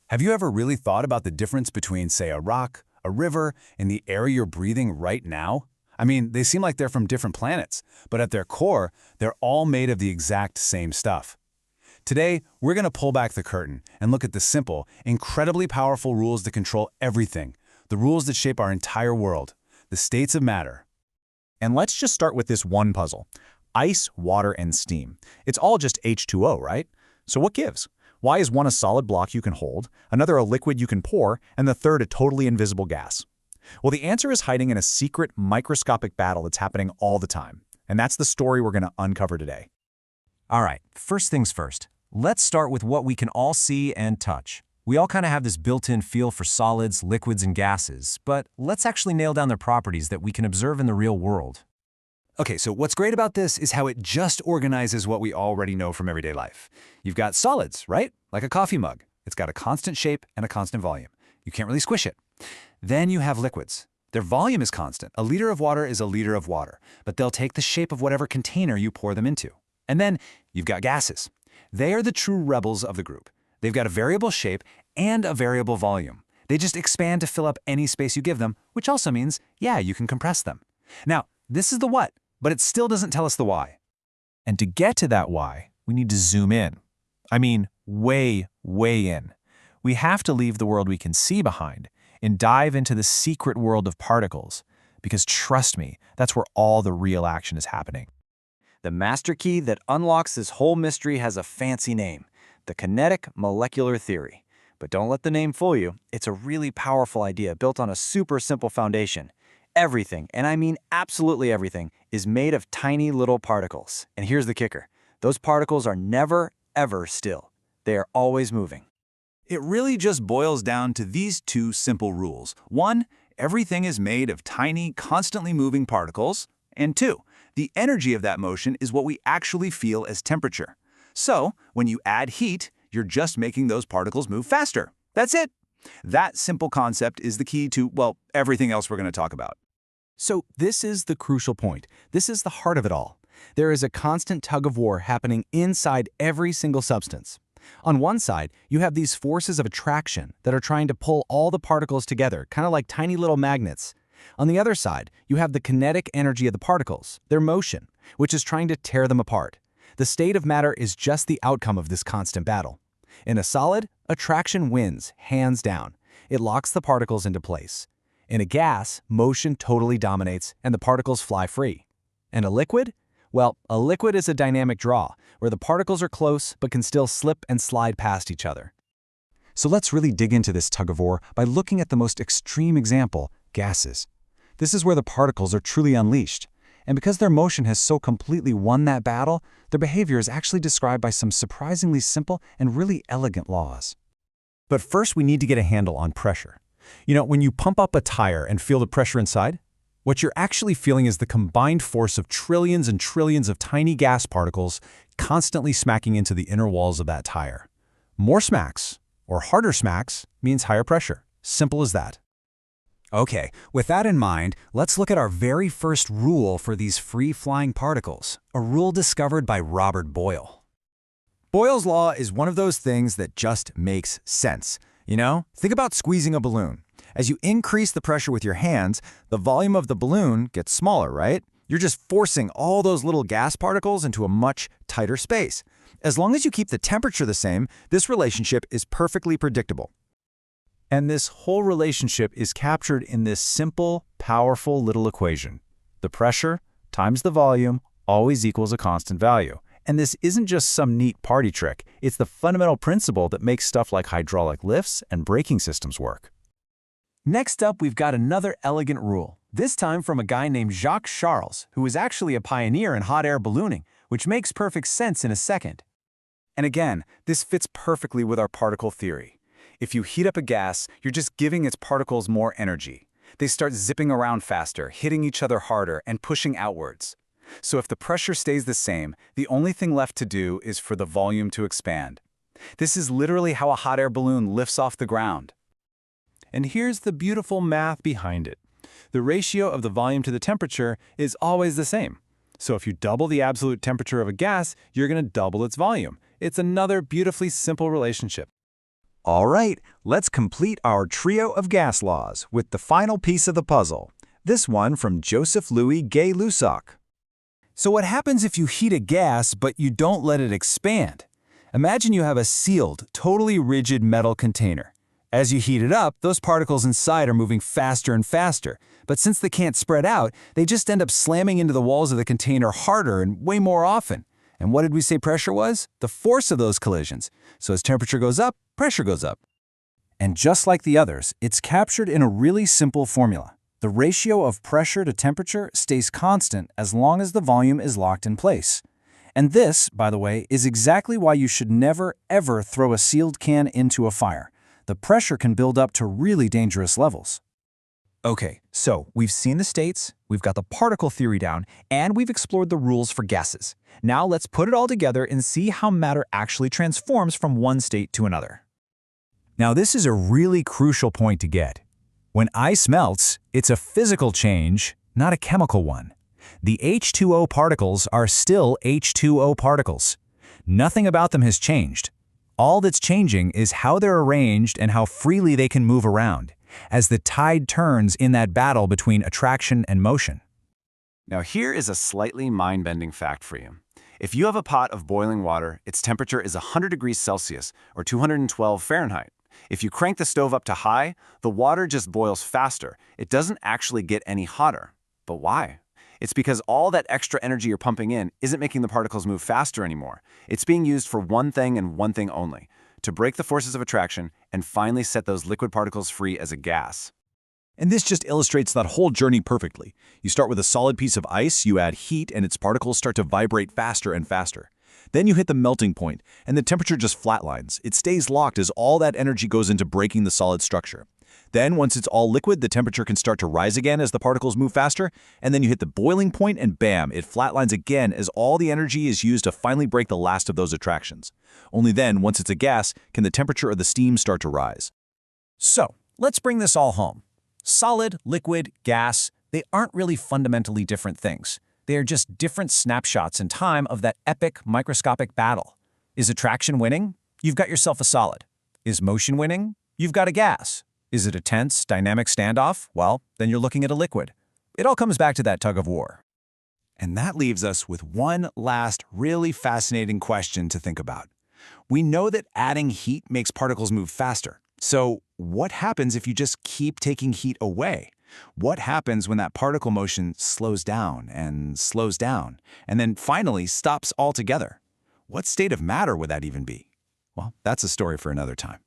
Have you ever really thought about the difference between, say, a rock, a river, and the air you're breathing right now? I mean, they seem like they're from different planets, but at their core, they're all made of the exact same stuff. Today, we're going to pull back the curtain and look at the simple, incredibly powerful rules that control everything, the rules that shape our entire world, the states of matter. And let's just start with this one puzzle. Ice, water, and steam. It's all just H2O, right? So what gives? Why is one a solid block you can hold, another a liquid you can pour, and the third a totally invisible gas? Well, the answer is hiding in a secret, microscopic battle that's happening all the time. And that's the story we're going to uncover today. All right, first things first. Let's start with what we can all see and touch. We all kind of have this built-in feel for solids, liquids, and gases, but let's actually nail down their properties that we can observe in the real world. Okay, so what's great about this is how it just organizes what we already know from everyday life. You've got solids, right? Like a coffee mug. It's got a constant shape and a constant volume. You can't really squish it. Then you have liquids. Their volume is constant. A liter of water is a liter of water, but they'll take the shape of whatever container you pour them into. And then you've got gases. They are the true rebels of the group. They've got a variable shape and a variable volume. They just expand to fill up any space you give them, which also means, yeah, you can compress them. Now, this is the what, but it still doesn't tell us the why. And to get to that why, we need to zoom in. I mean, way, way in. We have to leave the world we can see behind and dive into the secret world of particles, because trust me, that's where all the real action is happening. The master key that unlocks this whole mystery has a fancy name, the kinetic molecular theory. But don't let the name fool you. It's a really powerful idea built on a super simple foundation. Everything, and I mean absolutely everything, is made of tiny little particles. And here's the kicker. Those particles are never, ever still. They are always moving. It really just boils down to these two simple rules. One, everything is made of tiny, constantly moving particles. And two, the energy of that motion is what we actually feel as temperature. So, when you add heat, you're just making those particles move faster. That's it. That simple concept is the key to, well, everything else we're going to talk about. So this is the crucial point. This is the heart of it all. There is a constant tug of war happening inside every single substance. On one side, you have these forces of attraction that are trying to pull all the particles together, kind of like tiny little magnets. On the other side, you have the kinetic energy of the particles, their motion, which is trying to tear them apart. The state of matter is just the outcome of this constant battle. In a solid, attraction wins, hands down. It locks the particles into place. In a gas, motion totally dominates and the particles fly free. And a liquid? Well, a liquid is a dynamic draw, where the particles are close but can still slip and slide past each other. So let's really dig into this tug-of-war by looking at the most extreme example, gases. This is where the particles are truly unleashed. And because their motion has so completely won that battle, their behavior is actually described by some surprisingly simple and really elegant laws. But first, we need to get a handle on pressure. You know, when you pump up a tire and feel the pressure inside, what you're actually feeling is the combined force of trillions and trillions of tiny gas particles constantly smacking into the inner walls of that tire. More smacks, or harder smacks, means higher pressure. Simple as that. Okay, with that in mind, let's look at our very first rule for these free-flying particles, a rule discovered by Robert Boyle. Boyle's law is one of those things that just makes sense. You know, think about squeezing a balloon. As you increase the pressure with your hands, the volume of the balloon gets smaller, right? You're just forcing all those little gas particles into a much tighter space. As long as you keep the temperature the same, this relationship is perfectly predictable. And this whole relationship is captured in this simple, powerful little equation. The pressure times the volume always equals a constant value. And this isn't just some neat party trick. It's the fundamental principle that makes stuff like hydraulic lifts and braking systems work. Next up, we've got another elegant rule, this time from a guy named Jacques Charles, who was actually a pioneer in hot air ballooning, which makes perfect sense in a second. And again, this fits perfectly with our particle theory. If you heat up a gas, you're just giving its particles more energy. They start zipping around faster, hitting each other harder, and pushing outwards. So if the pressure stays the same, the only thing left to do is for the volume to expand. This is literally how a hot air balloon lifts off the ground. And here's the beautiful math behind it. The ratio of the volume to the temperature is always the same. So if you double the absolute temperature of a gas, you're going to double its volume. It's another beautifully simple relationship. All right, let's complete our trio of gas laws with the final piece of the puzzle. This one from Joseph Louis Gay-Lussac. So what happens if you heat a gas but you don't let it expand? Imagine you have a sealed, totally rigid metal container. As you heat it up, those particles inside are moving faster and faster. But since they can't spread out, they just end up slamming into the walls of the container harder and way more often. And what did we say pressure was? The force of those collisions. So as temperature goes up, pressure goes up. And just like the others, it's captured in a really simple formula. The ratio of pressure to temperature stays constant as long as the volume is locked in place. And this, by the way, is exactly why you should never, ever throw a sealed can into a fire. The pressure can build up to really dangerous levels. Okay, so we've seen the states, we've got the particle theory down, and we've explored the rules for gases. Now let's put it all together and see how matter actually transforms from one state to another. Now this is a really crucial point to get. When ice melts, it's a physical change, not a chemical one. The H2O particles are still H2O particles. Nothing about them has changed. All that's changing is how they're arranged and how freely they can move around, as the tide turns in that battle between attraction and motion. Now here is a slightly mind-bending fact for you. If you have a pot of boiling water, its temperature is 100 degrees Celsius or 212 Fahrenheit. If you crank the stove up to high, the water just boils faster. It doesn't actually get any hotter. But why? It's because all that extra energy you're pumping in isn't making the particles move faster anymore. It's being used for one thing and one thing only, to break the forces of attraction and finally set those liquid particles free as a gas. And this just illustrates that whole journey perfectly. You start with a solid piece of ice, you add heat, and its particles start to vibrate faster and faster. Then you hit the melting point, and the temperature just flatlines. It stays locked as all that energy goes into breaking the solid structure. Then, once it's all liquid, the temperature can start to rise again as the particles move faster, and then you hit the boiling point and bam, it flatlines again as all the energy is used to finally break the last of those attractions. Only then, once it's a gas, can the temperature of the steam start to rise. So, let's bring this all home. Solid, liquid, gas, they aren't really fundamentally different things. They are just different snapshots in time of that epic microscopic battle. Is attraction winning? You've got yourself a solid. Is motion winning? You've got a gas. Is it a tense, dynamic standoff? Well, then you're looking at a liquid. It all comes back to that tug of war. And that leaves us with one last really fascinating question to think about. We know that adding heat makes particles move faster. So what happens if you just keep taking heat away? What happens when that particle motion slows down, and then finally stops altogether? What state of matter would that even be? Well, that's a story for another time.